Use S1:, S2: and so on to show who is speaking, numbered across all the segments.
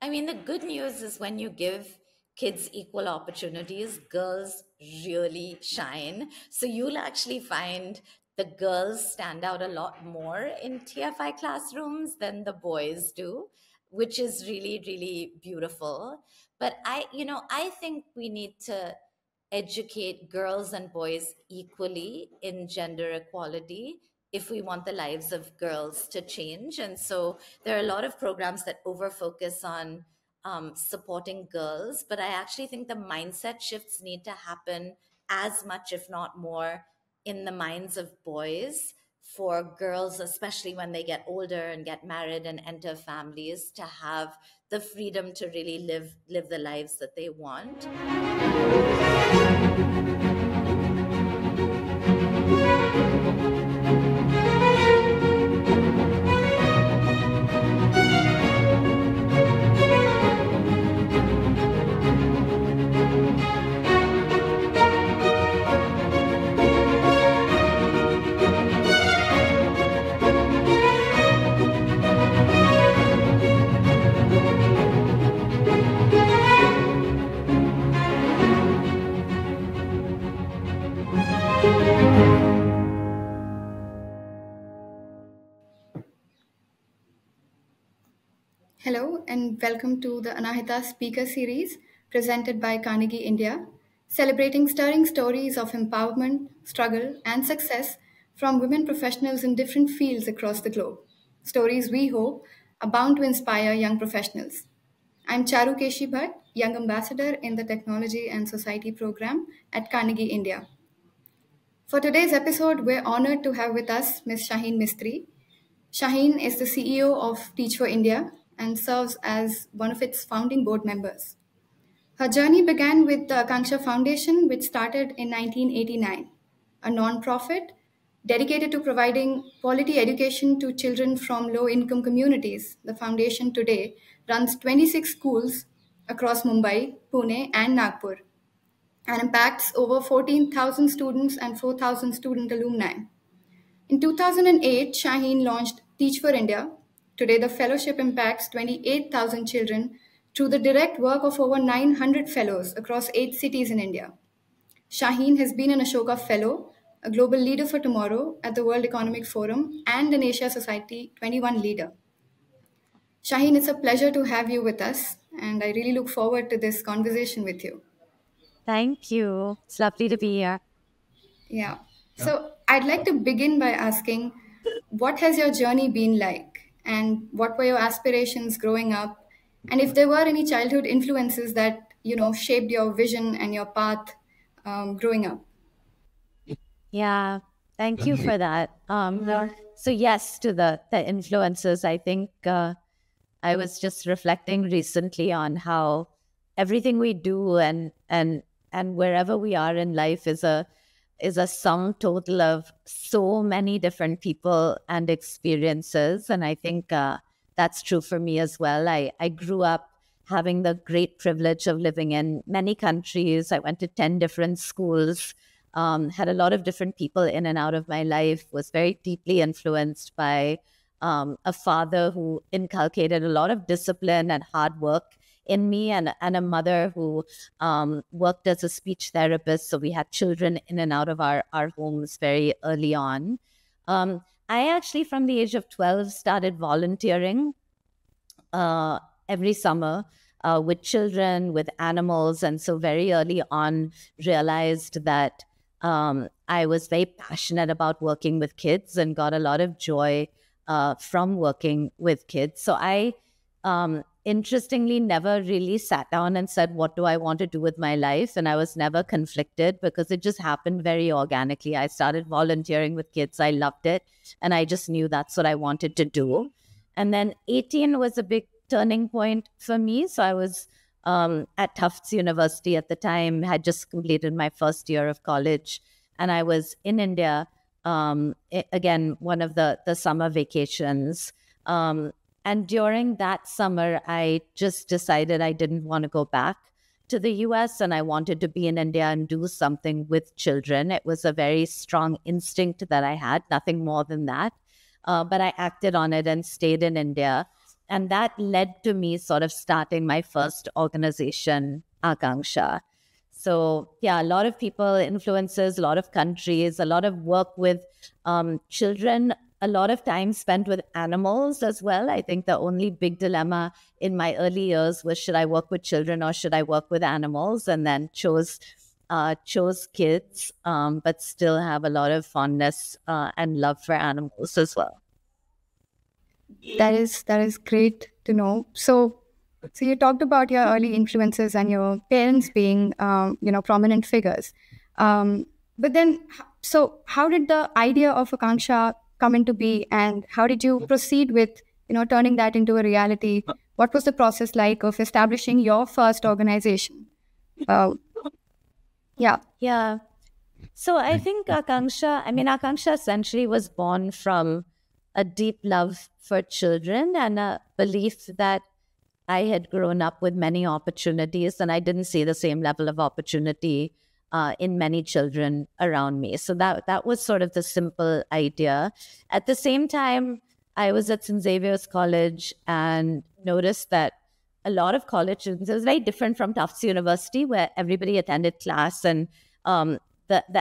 S1: I mean, the good news is when you give kids equal opportunities, girls really shine. So you'll actually find the girls stand out a lot more in TFI classrooms than the boys do, which is really, really beautiful. But I think we need to educate girls and boys equally in gender equality if we want the lives of girls to change. And so there are a lot of programs that over focus on supporting girls, but I actually think the mindset shifts need to happen as much, if not more, in the minds of boys for girls, especially when they get older and get married and enter families, to have the freedom to really live the lives that they want.
S2: Hello and welcome to the Anahita Speaker Series presented by Carnegie India, celebrating stirring stories of empowerment, struggle, and success from women professionals in different fields across the globe. Stories we hope are bound to inspire young professionals. I'm Charu Keshi Bhatt, Young Ambassador in the Technology and Society program at Carnegie India. For today's episode, we're honored to have with us Ms. Shaheen Mistry. Shaheen is the CEO of Teach for India and serves as one of its founding board members. Her journey began with the Akanksha Foundation, which started in 1989, a non-profit dedicated to providing quality education to children from low-income communities. The foundation today runs 26 schools across Mumbai, Pune, and Nagpur and impacts over 14,000 students and 4,000 student alumni. In 2008, Shaheen launched Teach for India. Today, the fellowship impacts 28,000 children through the direct work of over 900 fellows across 8 cities in India. Shaheen has been an Ashoka Fellow, a Global Leader for Tomorrow at the World Economic Forum, and an Asia Society 21 Leader. Shaheen, it's a pleasure to have you with us, and I really look forward to this conversation with you.
S3: Thank you. It's lovely to be here.
S2: Yeah. So I'd like to begin by asking, what has your journey been like? And what were your aspirations growing up? And if there were any childhood influences that, shaped your vision and your path growing up?
S3: Yeah, thank you for that. So yes, to the influences, I think I was just reflecting recently on how everything we do and wherever we are in life is a sum total of so many different people and experiences. And I think that's true for me as well. I grew up having the great privilege of living in many countries. I went to 10 different schools, had a lot of different people in and out of my life, was very deeply influenced by a father who inculcated a lot of discipline and hard work in me, and a mother who worked as a speech therapist. So we had children in and out of our homes very early on. I actually, from the age of 12, started volunteering every summer with children, with animals. And so very early on realized that I was very passionate about working with kids and got a lot of joy from working with kids. So I interestingly never really sat down and said, what do I want to do with my life? And I was never conflicted because it just happened very organically. I started volunteering with kids. I loved it. And I just knew that's what I wanted to do. And then 18 was a big turning point for me. So I was at Tufts University at the time, had just completed my first year of college. And I was in India, again, one of the summer vacations. And during that summer, I just decided I didn't want to go back to the US and I wanted to be in India and do something with children. It was a very strong instinct that I had, nothing more than that. But I acted on it and stayed in India. And that led to me sort of starting my first organization, Akanksha. So, yeah, a lot of people, influences, a lot of countries, a lot of work with children, a lot of time spent with animals as well. I think the only big dilemma in my early years was, should I work with children or should I work with animals? And then chose kids, but still have a lot of fondness and love for animals as well.
S2: That is great to know. So you talked about your early influences and your parents being, prominent figures. But then, so how did the idea of Akanksha come into be, and how did you proceed with, turning that into a reality? What was the process like of establishing your first organization? Yeah.
S3: Yeah. So I think Akanksha essentially was born from a deep love for children and a belief that I had grown up with many opportunities and I didn't see the same level of opportunity in many children around me. So that was sort of the simple idea. At the same time, I was at St. Xavier's College and noticed that a lot of college students, it was very different from Tufts University, where everybody attended class and the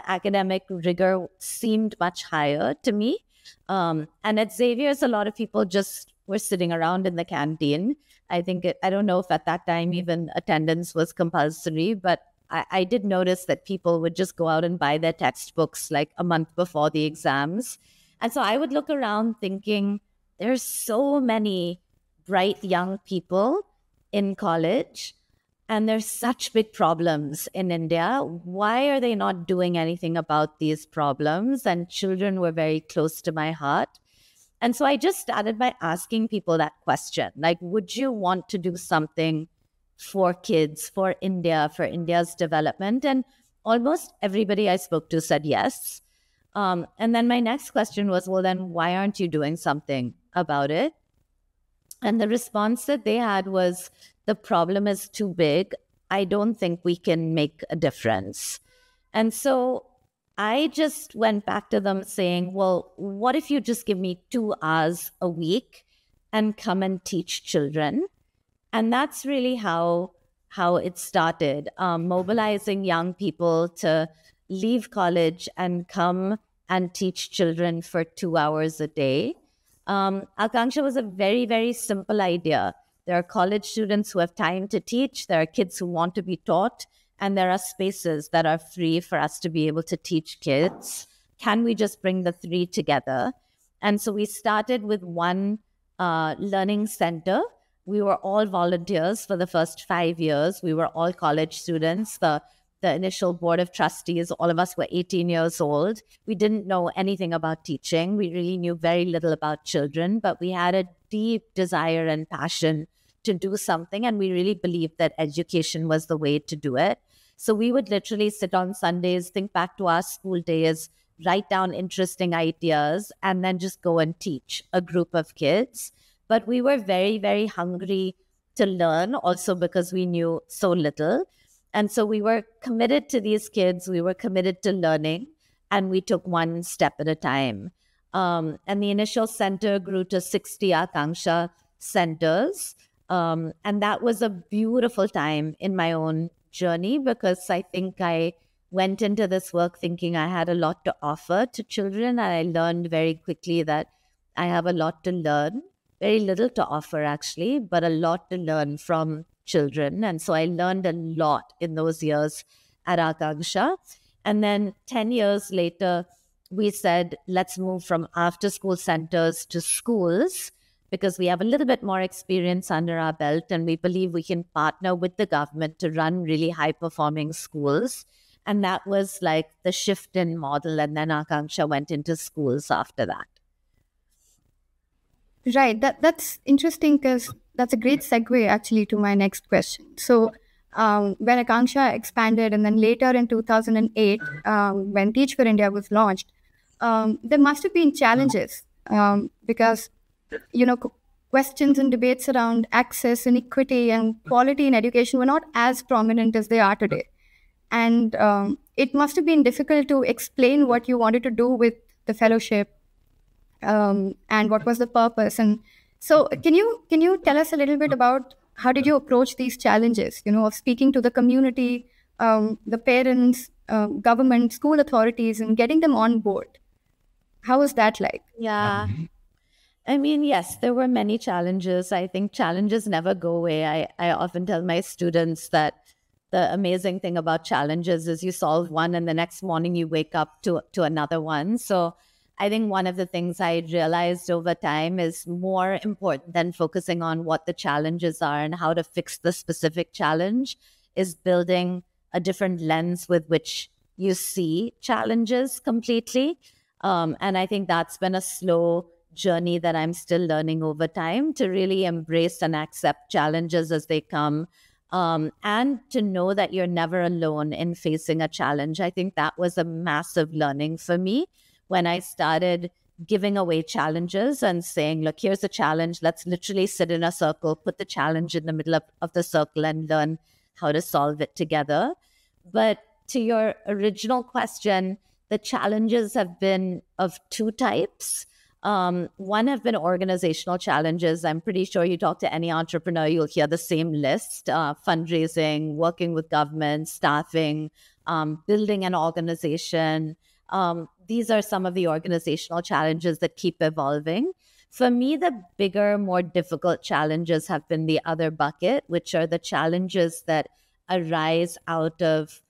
S3: academic rigor seemed much higher to me. And at Xavier's, a lot of people just were sitting around in the canteen. I don't know if at that time even attendance was compulsory, but I did notice that people would just go out and buy their textbooks like a month before the exams. And so I would look around thinking, there's so many bright young people in college, and there's such big problems in India. Why are they not doing anything about these problems? And children were very close to my heart. And so I just started by asking people that question, like, would you want to do something for kids, for India, for India's development? And almost everybody I spoke to said yes. And then my next question was, well, then why aren't you doing something about it? And the response that they had was, the problem is too big. I don't think we can make a difference. And so I just went back to them saying, well, what if you just give me 2 hours a week and come and teach children? And that's really how it started, mobilizing young people to leave college and come and teach children for 2 hours a day. Akanksha was a very, very simple idea. There are college students who have time to teach. There are kids who want to be taught. And there are spaces that are free for us to be able to teach kids. Can we just bring the 3 together? And so we started with one learning center. We were all volunteers for the first 5 years. We were all college students. The initial board of trustees, all of us were 18 years old. We didn't know anything about teaching. We really knew very little about children, but we had a deep desire and passion to do something. And we really believed that education was the way to do it. So we would literally sit on Sundays, think back to our school days, write down interesting ideas, and then just go and teach a group of kids. But we were very, very hungry to learn, also because we knew so little. And so we were committed to these kids. We were committed to learning, and we took one step at a time. And the initial center grew to 60 Akanksha centers. And that was a beautiful time in my own journey, because I think I went into this work thinking I had a lot to offer to children. And I learned very quickly that I have a lot to learn, very little to offer actually, but a lot to learn from children. And so I learned a lot in those years at Akanksha. And then 10 years later, we said, let's move from after school centers to schools, because we have a little bit more experience under our belt. And we believe we can partner with the government to run really high performing schools. And that was like the shift in model. And then Akanksha went into schools after that.
S2: Right. That's interesting, because that's a great segue actually to my next question. So when Akanksha expanded, and then later in 2008, when Teach for India was launched, there must have been challenges, because, questions and debates around access and equity and quality in education were not as prominent as they are today. And it must have been difficult to explain what you wanted to do with the fellowship, and what was the purpose. And So can you tell us a little bit about how did you approach these challenges? Of speaking to the community, the parents, government, school authorities, and getting them on board. How was that like?
S3: Yeah. I mean, yes, there were many challenges. I think challenges never go away. I often tell my students that the amazing thing about challenges is you solve one and the next morning you wake up to another one. So I think one of the things I realized over time is more important than focusing on what the challenges are and how to fix the specific challenge is building a different lens with which you see challenges completely. And I think that's been a slow journey that I'm still learning over time to really embrace and accept challenges as they come, and to know that you're never alone in facing a challenge. I think that was a massive learning for me when I started giving away challenges and saying, look, here's a challenge. Let's literally sit in a circle, put the challenge in the middle of the circle and learn how to solve it together. But to your original question, the challenges have been of two types. One have been organizational challenges. I'm pretty sure you talk to any entrepreneur, you'll hear the same list: fundraising, working with government, staffing, building an organization. These are some of the organizational challenges that keep evolving. For me, the bigger, more difficult challenges have been the other bucket, which are the challenges that arise out of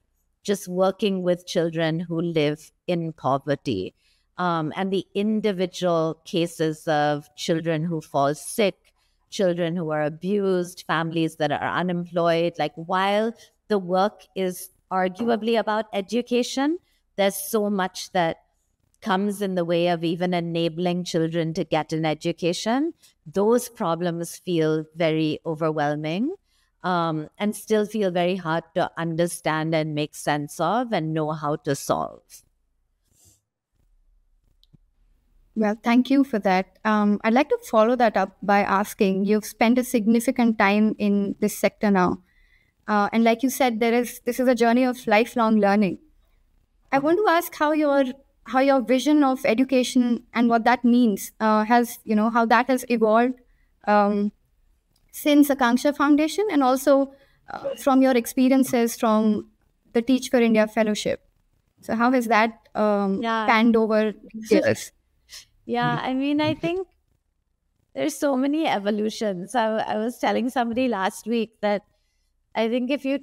S3: just working with children who live in poverty, and the individual cases of children who fall sick, children who are abused, families that are unemployed. Like, while the work is arguably about education, there's so much that comes in the way of even enabling children to get an education. Those problems feel very overwhelming, and still feel very hard to understand and make sense of and know how to solve.
S2: Well, thank you for that. I'd like to follow that up by asking, you've spent a significant time in this sector now. And like you said, this is a journey of lifelong learning. I want to ask how your vision of education and what that means how that has evolved since Akanksha Foundation, and also from your experiences from the Teach for India Fellowship. So how has that panned over years?
S3: Yeah, I mean, I think there's so many evolutions. I was telling somebody last week that I think if you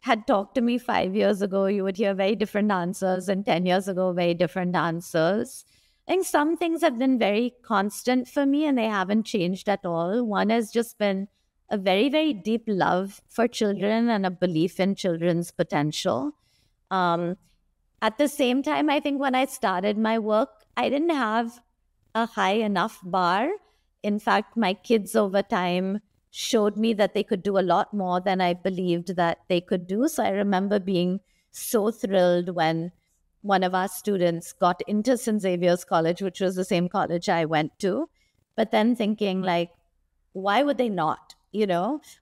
S3: had talked to me 5 years ago, you would hear very different answers, and 10 years ago, very different answers. I think some things have been very constant for me and they haven't changed at all. One has just been a very, very deep love for children and a belief in children's potential. At the same time, I think when I started my work, I didn't have a high enough bar. In fact, my kids over time showed me that they could do a lot more than I believed that they could do. So I remember being so thrilled when one of our students got into St. Xavier's College, which was the same college I went to, but then thinking like, why would they not,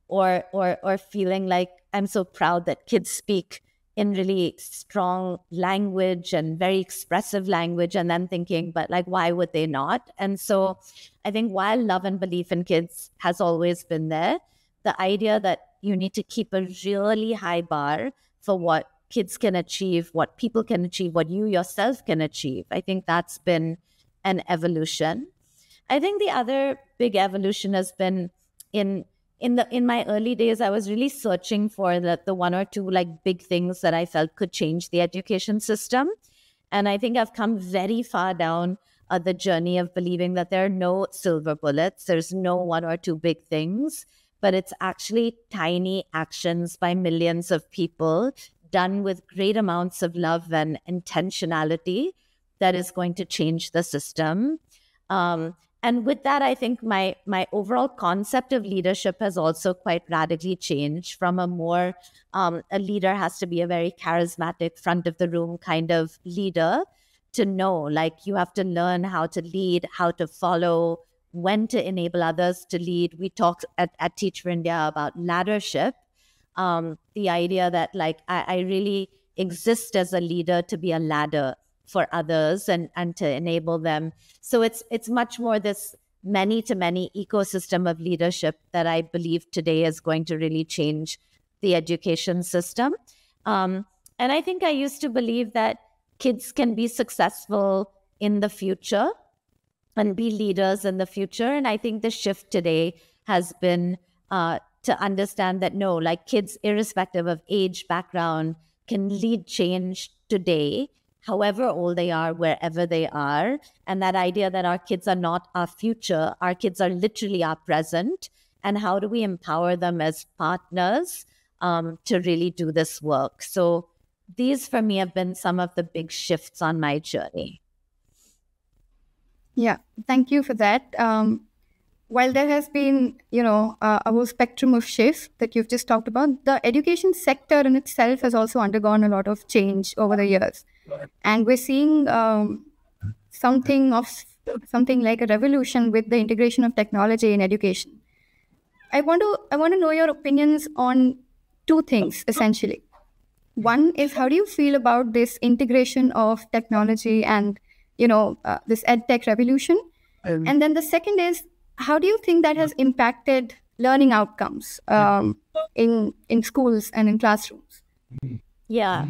S3: or feeling like I'm so proud that kids speak in really strong language and very expressive language, and then thinking, but like, why would they not? And so I think while love and belief in kids has always been there, the idea that you need to keep a really high bar for what kids can achieve, what people can achieve, what you yourself can achieve, I think that's been an evolution. I think the other big evolution has been in my early days, I was really searching for the one or two like big things that I felt could change the education system. And I think I've come very far down the journey of believing that there are no silver bullets. There's no one or two big things, but it's actually tiny actions by millions of people done with great amounts of love and intentionality that is going to change the system. And with that, I think my overall concept of leadership has also quite radically changed from a more, a leader has to be a very charismatic, front of the room kind of leader, to know, like, you have to learn how to lead, how to follow, when to enable others to lead. We talk at Teach for India about laddership, the idea that like I really exist as a leader to be a ladder for others and to enable them. So it's much more this many to many ecosystem of leadership that I believe today is going to really change the education system. And I think I used to believe that kids can be successful in the future and be leaders in the future. And I think the shift today has been to understand that no, like kids, irrespective of age, background, can lead change today, however old they are, wherever they are. And that idea that our kids are not our future, our kids are literally our present. And how do we empower them as partners to really do this work? So these for me have been some of the big shifts on my journey.
S2: Yeah, thank you for that. While there has been, a whole spectrum of shifts that you've just talked about, the education sector in itself has also undergone a lot of change over the years. And we're seeing something like a revolution with the integration of technology in education. I want to know your opinions on two things, essentially. One is, how do you feel about this integration of technology and, this EdTech revolution? And then the second is, how do you think that has impacted learning outcomes in schools and in classrooms?
S3: Yeah.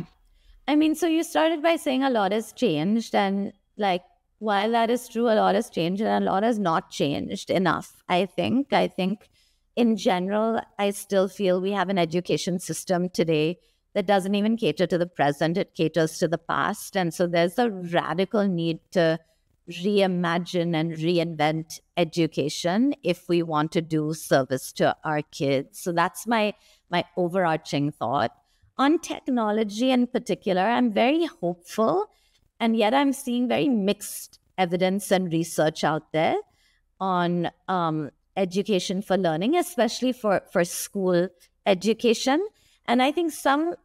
S3: I mean, so you started by saying a lot has changed. And like, while that is true, a lot has changed and a lot has not changed enough, I think. I think in general, I still feel we have an education system today that doesn't even cater to the present. It caters to the past. And so there's a radical need to reimagine and reinvent education if we want to do service to our kids. So that's my overarching thought. On technology in particular, I'm very hopeful, and yet I'm seeing very mixed evidence and research out there on education for learning, especially for school education. And I think some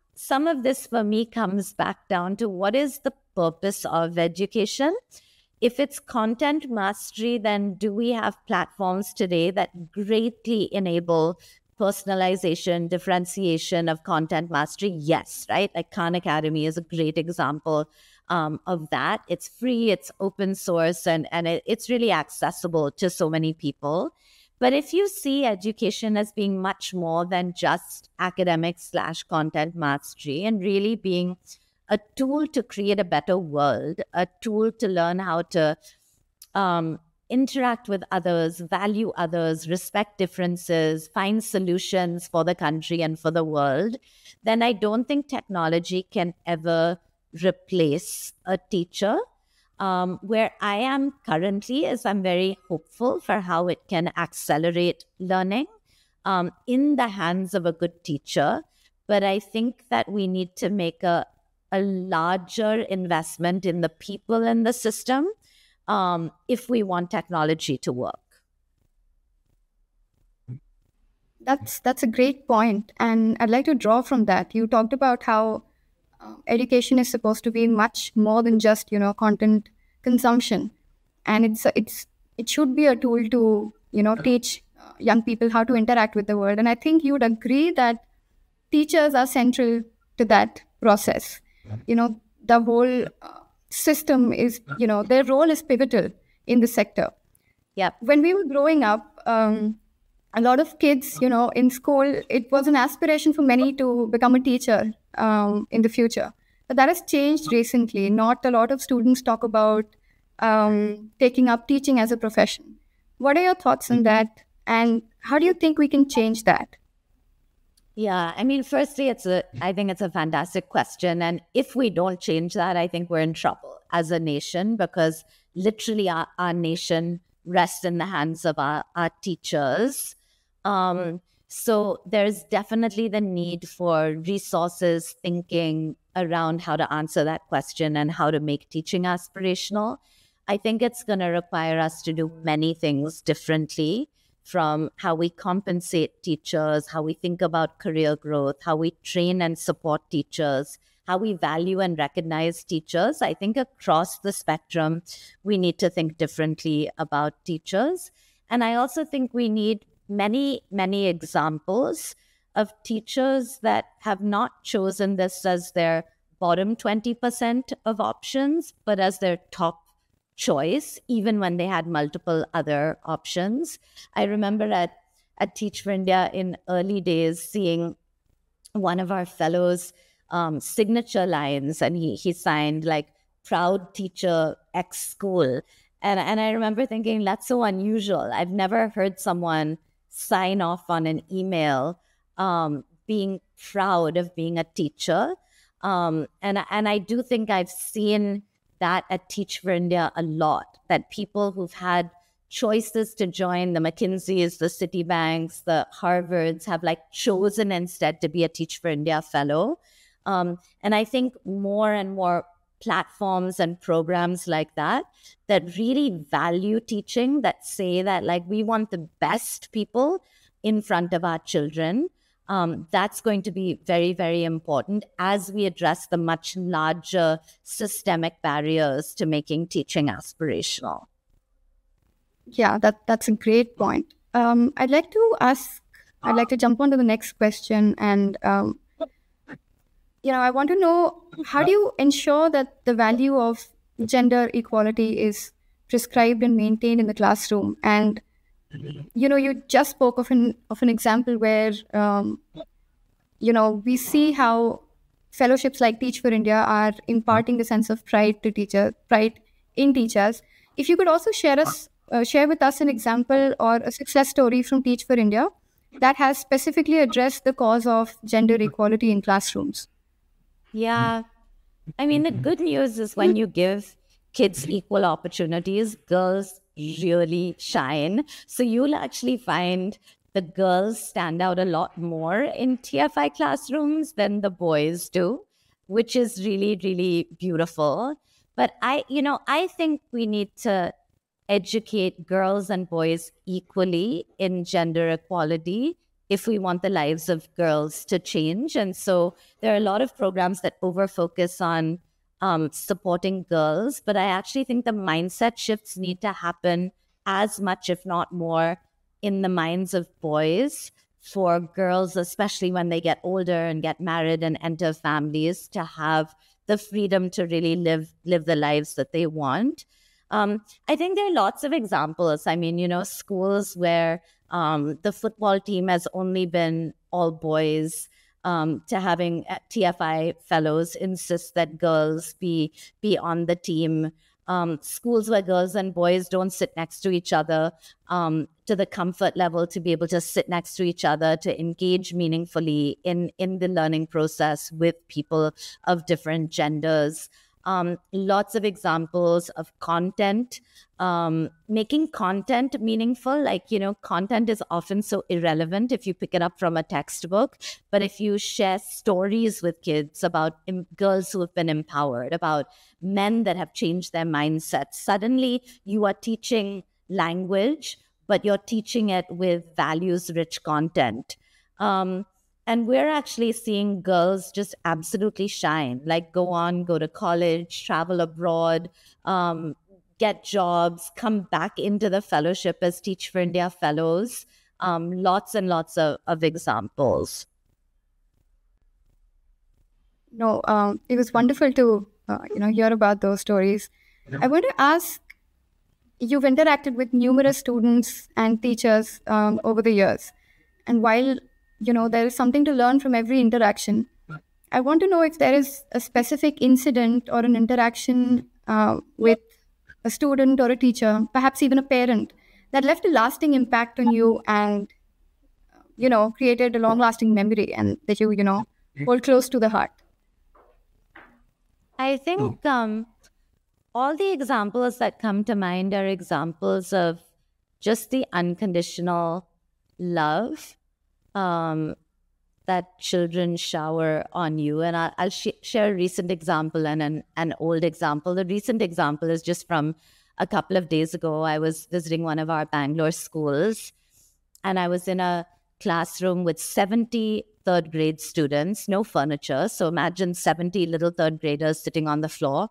S3: of this for me comes back down to what is the purpose of education? If it's content mastery, then do we have platforms today that greatly enable personalization, differentiation of content mastery? Yes, right? Like Khan Academy is a great example of that. It's free, it's open source, and it's really accessible to so many people. But if you see education as being much more than just academic/content mastery and really being a tool to create a better world, a tool to learn how to interact with others, value others, respect differences, find solutions for the country and for the world, then I don't think technology can ever replace a teacher. Where I am currently is I'm very hopeful for how it can accelerate learning in the hands of a good teacher. But I think that we need to make a larger investment in the people in the system if we want technology to work.
S2: That's a great point, and I'd like to draw from that. You talked about how education is supposed to be much more than just content consumption, and it should be a tool to teach young people how to interact with the world. And I think you would agree that teachers are central to that process. The whole system is, their role is pivotal in the sector.
S3: Yeah.
S2: When we were growing up, a lot of kids, in school, it was an aspiration for many to become a teacher in the future. But that has changed recently. Not a lot of students talk about taking up teaching as a profession. What are your thoughts on that? And how do you think we can change that?
S3: Yeah, I mean, firstly, I think it's a fantastic question. And if we don't change that, I think we're in trouble as a nation, because literally our nation rests in the hands of our teachers. So there's definitely the need for resources, thinking around how to answer that question and how to make teaching aspirational. I think it's going to require us to do many things differently, from how we compensate teachers, how we think about career growth, how we train and support teachers, how we value and recognize teachers. I think across the spectrum, we need to think differently about teachers. And I also think we need many, many examples of teachers that have not chosen this as their bottom 20% of options, but as their top choice, even when they had multiple other options. I remember at Teach for India in early days seeing one of our fellows' signature lines, and he signed like "Proud Teacher X School," and I remember thinking that's so unusual. I've never heard someone sign off on an email being proud of being a teacher, and I do think I've seen that at Teach for India a lot. That people who've had choices to join the McKinseys, the Citibanks, the Harvards have like chosen instead to be a Teach for India fellow. And I think more and more platforms and programs like that really value teaching, that say that like we want the best people in front of our children. That's going to be very, very important as we address the much larger systemic barriers to making teaching aspirational.
S2: Yeah, that's a great point. I'd like to jump on to the next question, and I want to know, how do you ensure that the value of gender equality is prescribed and maintained in the classroom? And you just spoke of an example where we see how fellowships like Teach for India are imparting the sense of pride in teachers. If you could also share with us an example or a success story from Teach for India that has specifically addressed the cause of gender equality in classrooms.
S3: Yeah. I mean, the good news is when you give kids equal opportunities, girls really shine. So you'll actually find the girls stand out a lot more in TFI classrooms than the boys do, which is really, really beautiful. But I think we need to educate girls and boys equally in gender equality if we want the lives of girls to change. And so there are a lot of programs that over-focus on supporting girls, but I actually think the mindset shifts need to happen as much, if not more, in the minds of boys, for girls, especially when they get older and get married and enter families, to have the freedom to really live the lives that they want. I think there are lots of examples. I mean, schools where the football team has only been all boys, to having TFI fellows insist that girls be on the team. Schools where girls and boys don't sit next to each other to the comfort level to be able to sit next to each other, to engage meaningfully in the learning process with people of different genders. Lots of examples of content, making content meaningful. Like, content is often so irrelevant if you pick it up from a textbook. But if you share stories with kids about girls who have been empowered, about men that have changed their mindset, suddenly you are teaching language, but you're teaching it with values-rich content. And we're actually seeing girls just absolutely shine, like go to college, travel abroad, get jobs, come back into the fellowship as Teach for India fellows. Lots and lots of examples.
S2: No, it was wonderful to hear about those stories. I want to ask, you've interacted with numerous students and teachers over the years, and while there is something to learn from every interaction, I want to know if there is a specific incident or an interaction with a student or a teacher, perhaps even a parent, that left a lasting impact on you and, created a long-lasting memory, and that you hold close to the heart.
S3: I think all the examples that come to mind are examples of just the unconditional love that children shower on you. And I'll share a recent example and an old example. The recent example is just from a couple of days ago. I was visiting one of our Bangalore schools, and I was in a classroom with 70 third grade students, no furniture. So imagine 70 little third graders sitting on the floor,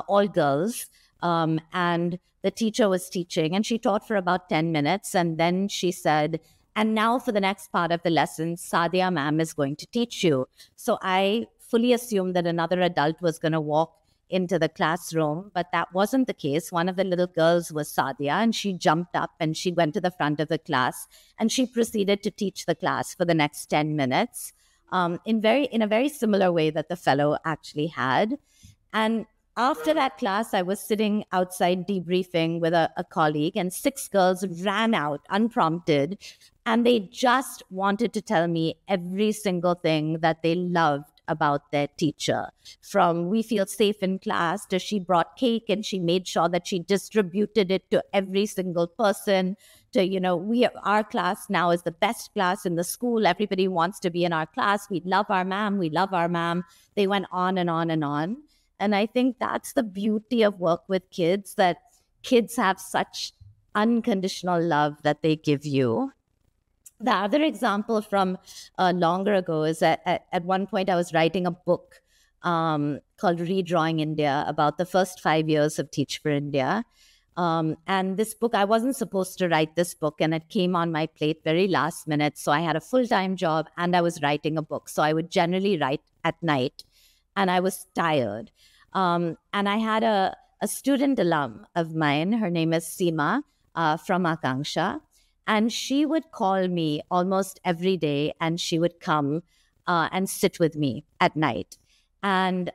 S3: all girls. And the teacher was teaching, and she taught for about 10 minutes. And then she said, "And now for the next part of the lesson, Sadia ma'am is going to teach you." So I fully assumed that another adult was going to walk into the classroom, but that wasn't the case. One of the little girls was Sadia, and she jumped up and she went to the front of the class and she proceeded to teach the class for the next 10 minutes in a very similar way that the fellow actually had. And after that class, I was sitting outside debriefing with a colleague, and 6 girls ran out unprompted, and they just wanted to tell me every single thing that they loved about their teacher. From we feel safe in class to she brought cake and she made sure that she distributed it to every single person, to, our class now is the best class in the school. Everybody wants to be in our class. We love our ma'am. We love our ma'am. They went on and on and on. And I think that's the beauty of work with kids, that kids have such unconditional love that they give you. The other example from longer ago is that at one point I was writing a book called Redrawing India about the first 5 years of Teach for India. And this book, I wasn't supposed to write this book, and it came on my plate very last minute. So I had a full-time job and I was writing a book. So I would generally write at night, and I was tired. And I had a student alum of mine, her name is Seema from Akanksha, and she would call me almost every day, and she would come and sit with me at night. And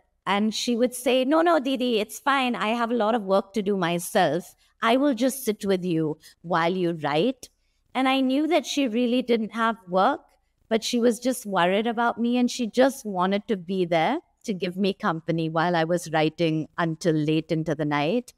S3: she would say, no, Didi, it's fine. I have a lot of work to do myself. I will just sit with you while you write. And I knew that she really didn't have work, but she was just worried about me, and she just wanted to be there to give me company while I was writing until late into the night.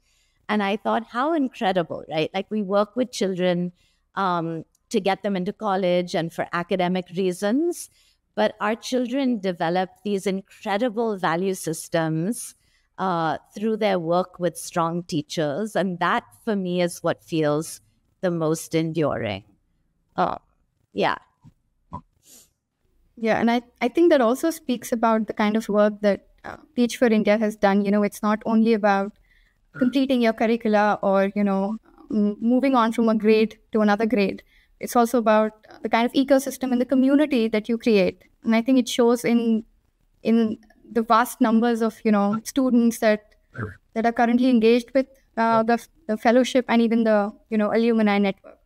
S3: And I thought, how incredible, right? Like, we work with children to get them into college and for academic reasons, but our children develop these incredible value systems through their work with strong teachers. And that, for me, is what feels the most enduring. Yeah.
S2: Yeah, and I think that also speaks about the kind of work that Teach for India has done. It's not only about completing your curricula or, moving on from a grade to another grade. It's also about the kind of ecosystem and the community that you create. And I think it shows in the vast numbers of, students that are currently engaged with the fellowship and even the, alumni network.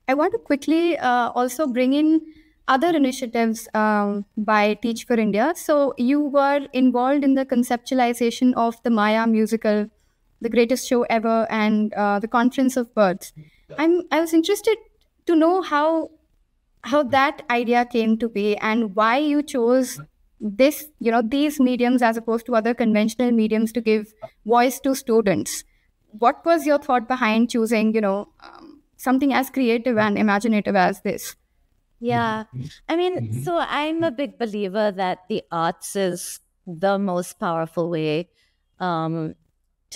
S2: I want to quickly also bring in other initiatives by Teach for India. So you were involved in the conceptualization of the Maya musical, The Greatest Show Ever, and the Conference of Birds. I was interested to know how that idea came to be and why you chose these mediums as opposed to other conventional mediums to give voice to students. What was your thought behind choosing, something as creative and imaginative as this?
S3: Yeah. I mean, so I'm a big believer that the arts is the most powerful way to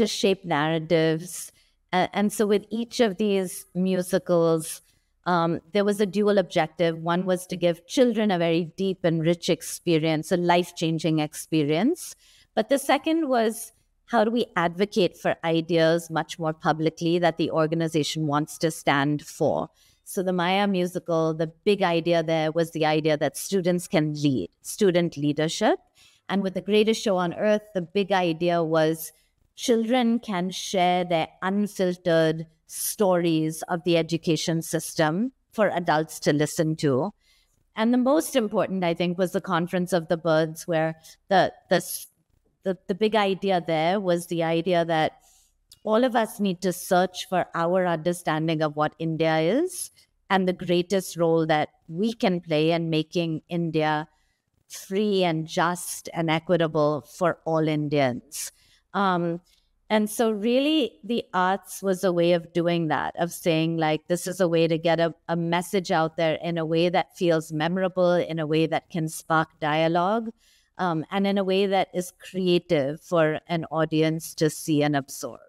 S3: shape narratives. And so with each of these musicals, there was a dual objective. One was to give children a very deep and rich experience, a life-changing experience. But the second was, how do we advocate for ideas much more publicly that the organization wants to stand for? So the Maya musical, the big idea there was the idea that students can lead, student leadership. And with The Greatest Show on Earth, the big idea was children can share their unfiltered stories of the education system for adults to listen to. And the most important, I think, was the Conference of the Birds, where the big idea there was the idea that all of us need to search for our understanding of what India is and the greatest role that we can play in making India free and just and equitable for all Indians. And so really the arts was a way of doing that, of saying, like, this is a way to get a message out there in a way that feels memorable, in a way that can spark dialogue, and in a way that is creative for an audience to see and absorb.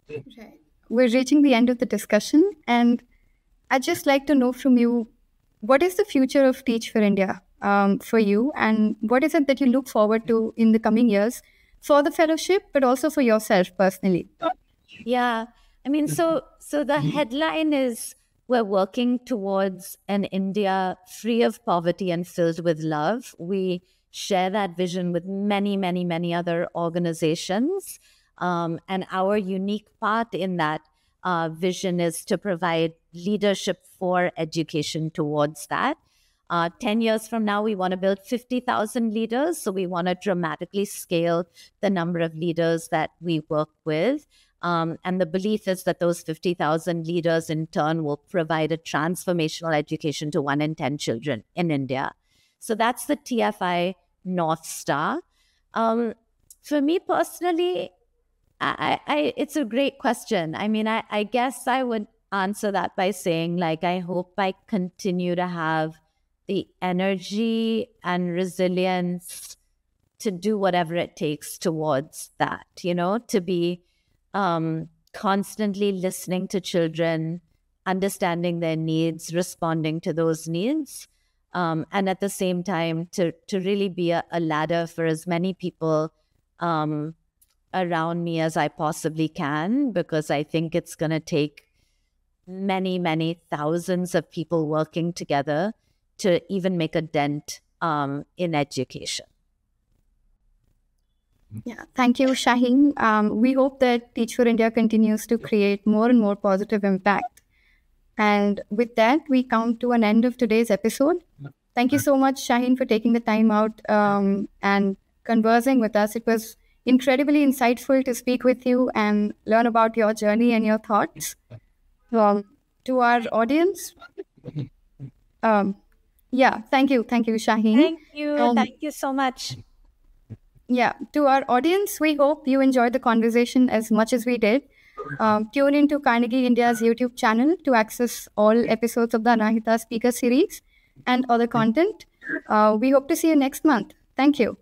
S2: Right. We're reaching the end of the discussion, and I'd just like to know from you, what is the future of Teach for India for you, and what is it that you look forward to in the coming years for the fellowship, but also for yourself personally?
S3: Yeah, I mean, so the headline is, we're working towards an India free of poverty and filled with love. We share that vision with many, many, many other organizations. And our unique part in that vision is to provide leadership for education towards that. 10 years from now, we want to build 50,000 leaders. So we want to dramatically scale the number of leaders that we work with. And the belief is that those 50,000 leaders in turn will provide a transformational education to 1 in 10 children in India. So that's the TFI North Star. For me personally, it's a great question. I mean, I guess I would answer that by saying, like, I hope I continue to have the energy and resilience to do whatever it takes towards that, to be constantly listening to children, understanding their needs, responding to those needs, and at the same time to really be a ladder for as many people around me as I possibly can, because I think it's going to take many, many thousands of people working together to even make a dent in education.
S2: Yeah, thank you, Shaheen. We hope that Teach for India continues to create more and more positive impact. And with that, we come to an end of today's episode. Thank you so much, Shaheen, for taking the time out and conversing with us. It was incredibly insightful to speak with you and learn about your journey and your thoughts. To our audience, yeah, thank you, Shaheen.
S3: Thank you so much.
S2: Yeah, to our audience, we hope you enjoyed the conversation as much as we did. Tune into Carnegie India's YouTube channel to access all episodes of the Anahita Speaker Series and other content. We hope to see you next month. Thank you.